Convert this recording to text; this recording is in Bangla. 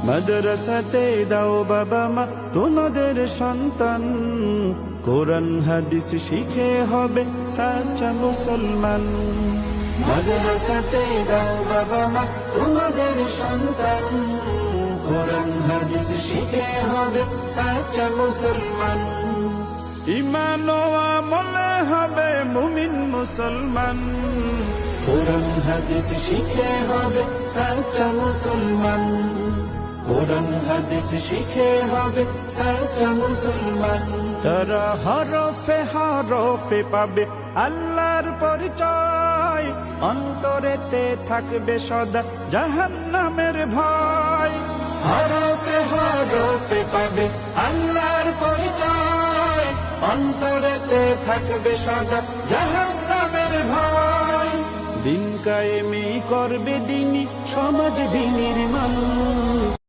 মাদ্রাসাতে দাও বাবা মা তোমাদের সন্তান, কোরআন হাদিস শিখে হবে সাচ্চা মুসলমান। মাদ্রাসাতে দাও বাবা মা তোমাদের সন্তান, কোরআন হাদিস শিখে হবে সাচ্চা মুসলমান। ঈমান ও আমলে হবে মুমিন মুসলমান, কোরআন হাদিস শিখে হবে সাচ্চা মুসলমান। কোরআন হাদিস শিখে হবে সাচ্চা মুসলমান। তারা হরফে হরফে পাবে আল্লাহর পরিচয়, অন্তরেতে থাকবে সদা জাহান্নামের ভয়। হরফে হরফে পাবে আল্লাহর পরিচয়, অন্তরেতে থাকবে সদা জাহান্নামের ভয়। দিন কায়েমি করবে দিনী সমাজ বিনির্মাণ।